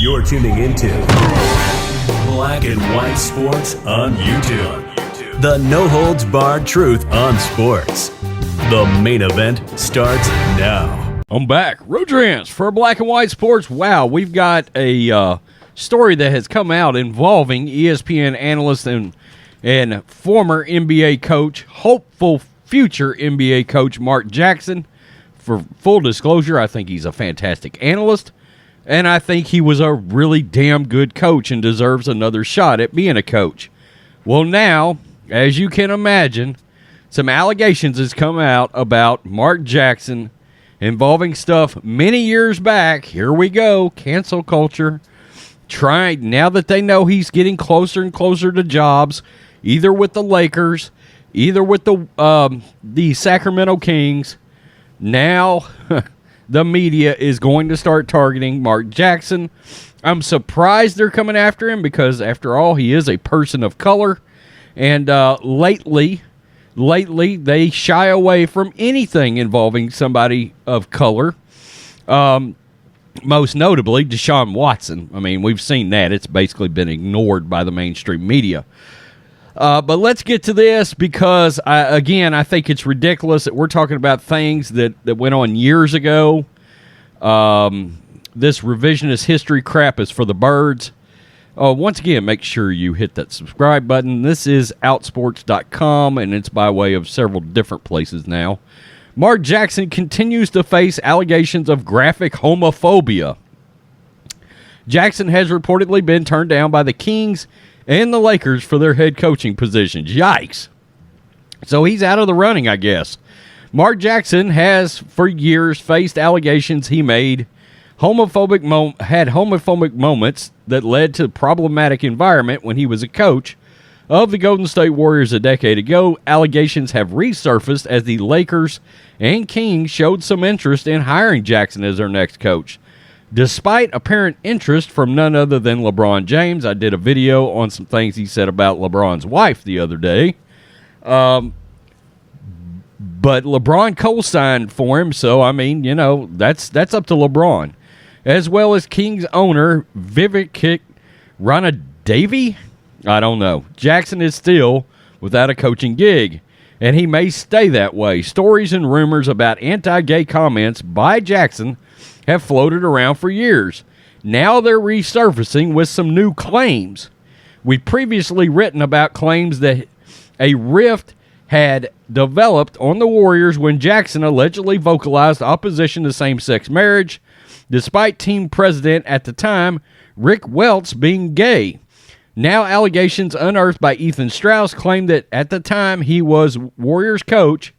You're tuning into Black and White Sports on YouTube. The no-holds-barred truth on sports. The main event starts now. I'm back. Rodrance for Black and White Sports. Wow, we've got a story that has come out involving ESPN analyst and former NBA coach, hopeful future NBA coach Mark Jackson. For full disclosure, I think he's a fantastic analyst, and I think he was a really damn good coach and deserves another shot at being a coach. Well, now, as you can imagine, some allegations has come out about Mark Jackson involving stuff many years back. Here we go, cancel culture. Now that they know he's getting closer and closer to jobs, either with the Lakers, either with the Sacramento Kings, now the media is going to start targeting Mark Jackson. I'm surprised they're coming after him because, after all, he is a person of color. And lately, they shy away from anything involving somebody of color. Most notably, Deshaun Watson. I mean, we've seen that. It's basically been ignored by the mainstream media. But let's get to this because, I think it's ridiculous that we're talking about things that went on years ago. This revisionist history crap is for the birds. Once again, make sure you hit that subscribe button. This is Outsports.com, and it's by way of several different places now. Mark Jackson continues to face allegations of graphic homophobia. Jackson has reportedly been turned down by the Kings and the Lakers for their head coaching positions. Yikes. So he's out of the running, I guess. Mark Jackson has, for years, faced allegations he had homophobic moments that led to a problematic environment when he was a coach of the Golden State Warriors a decade ago. Allegations have resurfaced as the Lakers and Kings showed some interest in hiring Jackson as their next coach. Despite apparent interest from none other than LeBron James, I did a video on some things he said about LeBron's wife the other day. But LeBron co-signed for him, so, I mean, that's up to LeBron. As well as Kings owner Vivek Ranadivé. I don't know. Jackson is still without a coaching gig, and he may stay that way. Stories and rumors about anti-gay comments by Jackson have floated around for years. Now they're resurfacing with some new claims. We've previously written about claims that a rift had developed on the Warriors when Jackson allegedly vocalized opposition to same-sex marriage, despite team president at the time, Rick Welts, being gay. Now allegations unearthed by Ethan Strauss claim that at the time he was Warriors coach,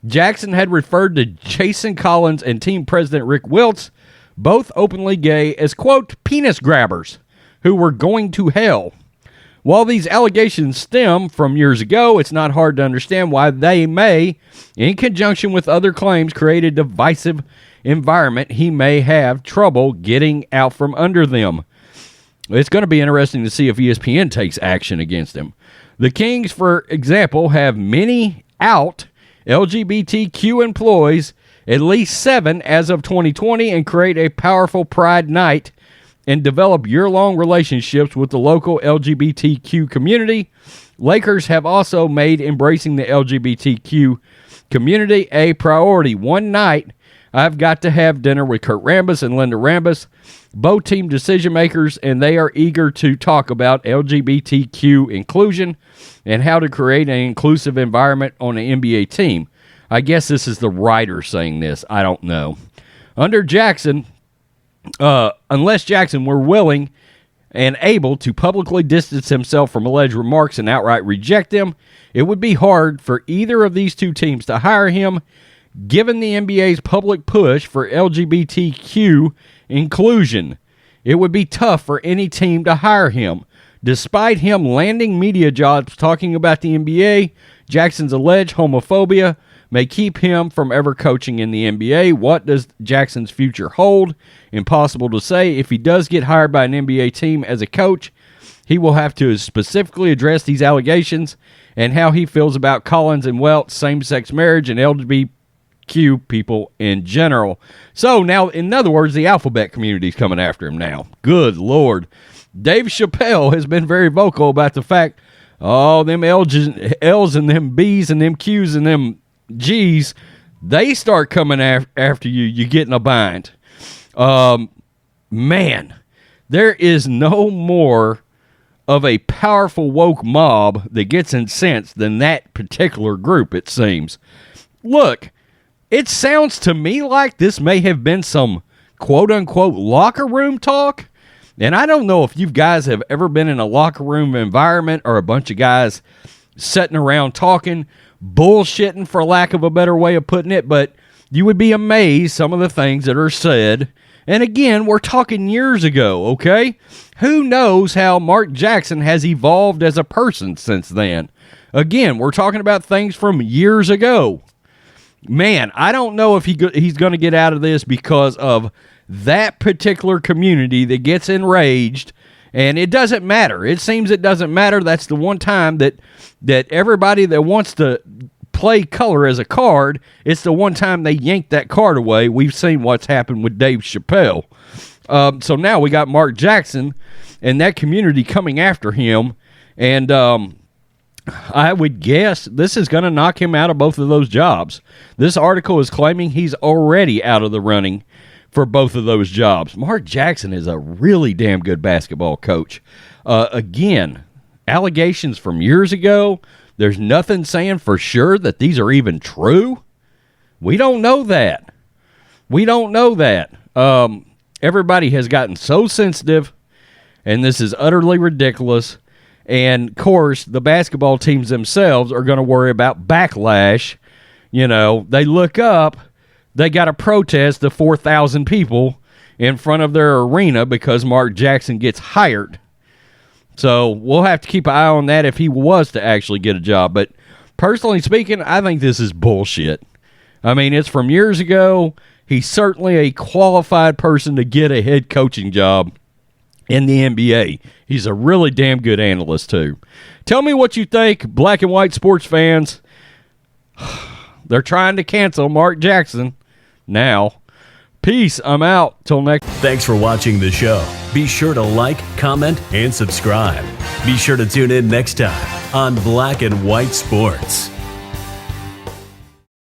Jackson had referred to Jason Collins and team president Rick Welts, both openly gay, as, quote, penis grabbers who were going to hell. While these allegations stem from years ago, it's not hard to understand why they may, in conjunction with other claims, create a divisive environment he may have trouble getting out from under them. It's going to be interesting to see if ESPN takes action against him. The Kings, for example, have many out LGBTQ employees, at least 7 as of 2020, and create a powerful Pride Night and develop year-long relationships with the local LGBTQ community. Lakers have also made embracing the LGBTQ community a priority. One night, I've got to have dinner with Kurt Rambis and Linda Rambis, both team decision makers, and they are eager to talk about LGBTQ inclusion and how to create an inclusive environment on an NBA team. I guess this is the writer saying this. I don't know. Under Jackson, unless Jackson were willing and able to publicly distance himself from alleged remarks and outright reject them, it would be hard for either of these two teams to hire him, given the NBA's public push for LGBTQ inclusion. It would be tough for any team to hire him. Despite him landing media jobs talking about the NBA, Jackson's alleged homophobia may keep him from ever coaching in the NBA. What does Jackson's future hold? Impossible to say. If he does get hired by an NBA team as a coach, he will have to specifically address these allegations and how he feels about Collins and Welts, same-sex marriage, and LGBTQ people in general. So now, in other words, the alphabet community is coming after him now. Good Lord. Dave Chappelle has been very vocal about the fact, oh, them L's and them B's and them Q's and them G's, they start coming after you, you get in a bind. Man, there is no more of a powerful woke mob that gets incensed than that particular group, it seems. Look, it sounds to me like this may have been some quote-unquote locker room talk. And I don't know if you guys have ever been in a locker room environment or a bunch of guys sitting around talking, bullshitting for lack of a better way of putting it, but you would be amazed some of the things that are said. And again, we're talking years ago, okay? Who knows how Mark Jackson has evolved as a person since then? Again, we're talking about things from years ago. Man, I don't know if he's going to get out of this because of that particular community that gets enraged, and it doesn't matter. It seems it doesn't matter. That's the one time that everybody that wants to play color as a card, it's the one time they yank that card away. We've seen what's happened with Dave Chappelle. So now we got Mark Jackson and that community coming after him, and I would guess this is going to knock him out of both of those jobs. This article is claiming he's already out of the running for both of those jobs. Mark Jackson is a really damn good basketball coach. Again, allegations from years ago. There's nothing saying for sure that these are even true. We don't know that. Everybody has gotten so sensitive, and this is utterly ridiculous. And, of course, the basketball teams themselves are going to worry about backlash. You know, they look up, they got to protest the 4,000 people in front of their arena because Mark Jackson gets hired. So we'll have to keep an eye on that if he was to actually get a job. But personally speaking, I think this is bullshit. I mean, it's from years ago. He's certainly a qualified person to get a head coaching job in the NBA. He's a really damn good analyst, too. Tell me what you think, black and white sports fans. They're trying to cancel Mark Jackson now. Peace. I'm out. Till next. Thanks for watching the show. Be sure to like, comment, and subscribe. Be sure to tune in next time on Black and White Sports.